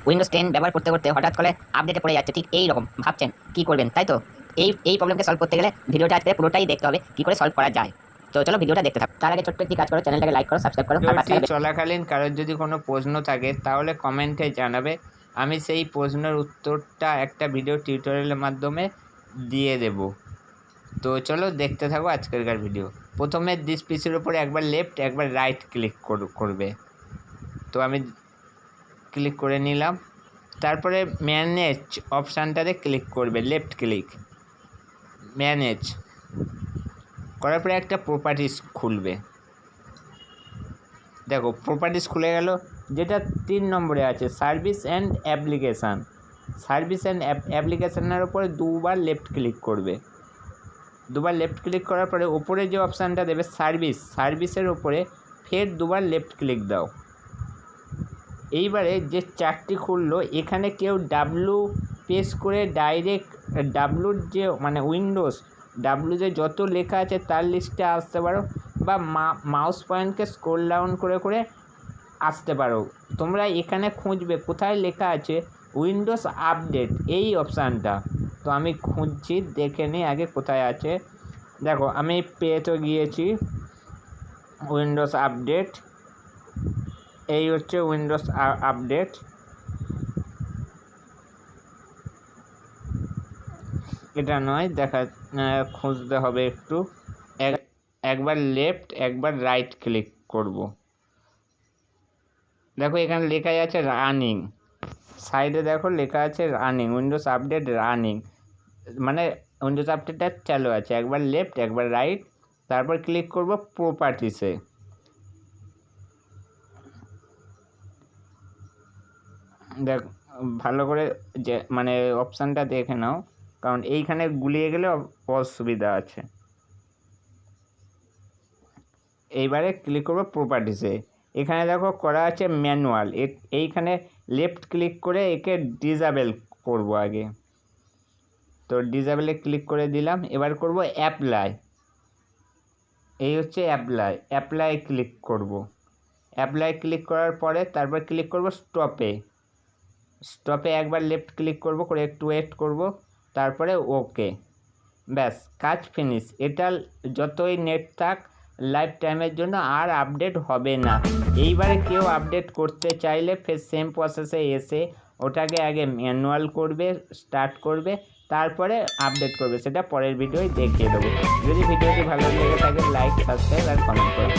Windows 10 ব্যবহার করতে করতে হঠাৎ করে আপডেটে পড়ে যাচ্ছে, ঠিক এই রকম ভাবছেন কি করবেন, তাই তো? এই প্রবলেমকে সলভ করতে গেলে ভিডিওটা আজকে পুরোটাই দেখতে হবে কি করে সলভ করা যায়। তো চলো ভিডিওটা দেখতে থাকো। তার আগে ছোট্ট একটি কাজ করো, চ্যানেলটাকে লাইক করো, সাবস্ক্রাইব করো। ভিডিওটি চলাকালীন কারোর যদি কোনো প্রশ্ন থাকে তাহলে কমেন্টে জানাবে, আমি সেই প্রশ্নের উত্তরটা একটা ভিডিও টিউটোরিয়ালের মাধ্যমে দিয়ে দেব। তো চলো দেখতে থাকো আজকেরকার ভিডিও। প্রথমে দিস পিসের উপরে একবার লেফট একবার রাইট ক্লিক করবে। তো আমি ক্লিক করে নিলাম। তারপরে ম্যানেজ অপশানটাতে ক্লিক করবে, লেফট ক্লিক, ম্যানেজ করার পরে একটা প্রপার্টিস খুলবে। দেখো প্রপার্টিস খুলে গেল, যেটা 3 নম্বরে আছে service and application. Service and অ্যাপ্লিকেশানের উপরে দুবার লেফট ক্লিক করবে। দুবার লেফট ক্লিক করার পরে ওপরে যে অপশানটা দেবে সার্ভিসের ওপরে ফের দুবার লেফট ক্লিক দাও। এইবারে যে চারটি খুললো এখানে কেউ ডাব্লু প্রেস করে ডাইরেক্ট ডাব্লুর যে মানে উইন্ডোজ ডাব্লু যে যত লেখা আছে তার লিস্টে আসতে পারো, বা মাউস পয়েন্টকে স্ক্রল ডাউন করে করে আসতে পারো। তোমরা এখানে খুঁজবে কোথায় লেখা আছে উইন্ডোজ আপডেট, এই অপশানটা। তো আমি খুঁজছি, দেখে নিই আগে কোথায় আছে। দেখো আমি পেয়ে তো গিয়েছি উইন্ডোজ আপডেট, এই হচ্ছে উইন্ডোজ আপডেট। এটা নয়, খুঁজতে হবে একটু। একবার লেফট একবার রাইট ক্লিক করব। দেখো এখানে লেখা আছে রানিং, সাইডে দেখো লেখা আছে রানিং, উইন্ডোজ আপডেট রানিং, মানে উইন্ডোজ আপডেটটা চালু আছে। একবার লেফট একবার রাইট, তারপর ক্লিক করব প্রপার্টিসে। দেখ ভালো করে যে মানে অপশানটা দেখে নাও, কারণ এইখানে গুলিয়ে গেলে অসুবিধা আছে। এইবারে ক্লিক করব প্রপার্টিসে। এখানে দেখো করা আছে ম্যানুয়াল, এইখানে লেফট ক্লিক করে একে ডিসেবল করব আগে। তো ডিসেবলে ক্লিক করে দিলাম। এবার করব অ্যাপ্লাই, এই হচ্ছে অ্যাপ্লাই ক্লিক করব। অ্যাপ্লাই ক্লিক করার পরে তারপর ক্লিক করব স্টপে একবার লেফট ক্লিক করব করে একটু ওয়েট করব, তারপরে ওকে, ব্যাস কাজ ফিনিশ। এটা যতই নেট থাক লাইফ টাইমের জন্য আর আপডেট হবে না। এইবারে কেউ আপডেট করতে চাইলে ফের সেম প্রসেসে এসে ওটাকে আগে ম্যানুয়াল করবে, স্টার্ট করবে, তারপরে আপডেট করবে। সেটা পরের ভিডিওয় দেখিয়ে দেবো। যদি ভিডিওটি ভালো লেগে থাকে লাইক, সাবস্ক্রাইব আর কমেন্ট করো।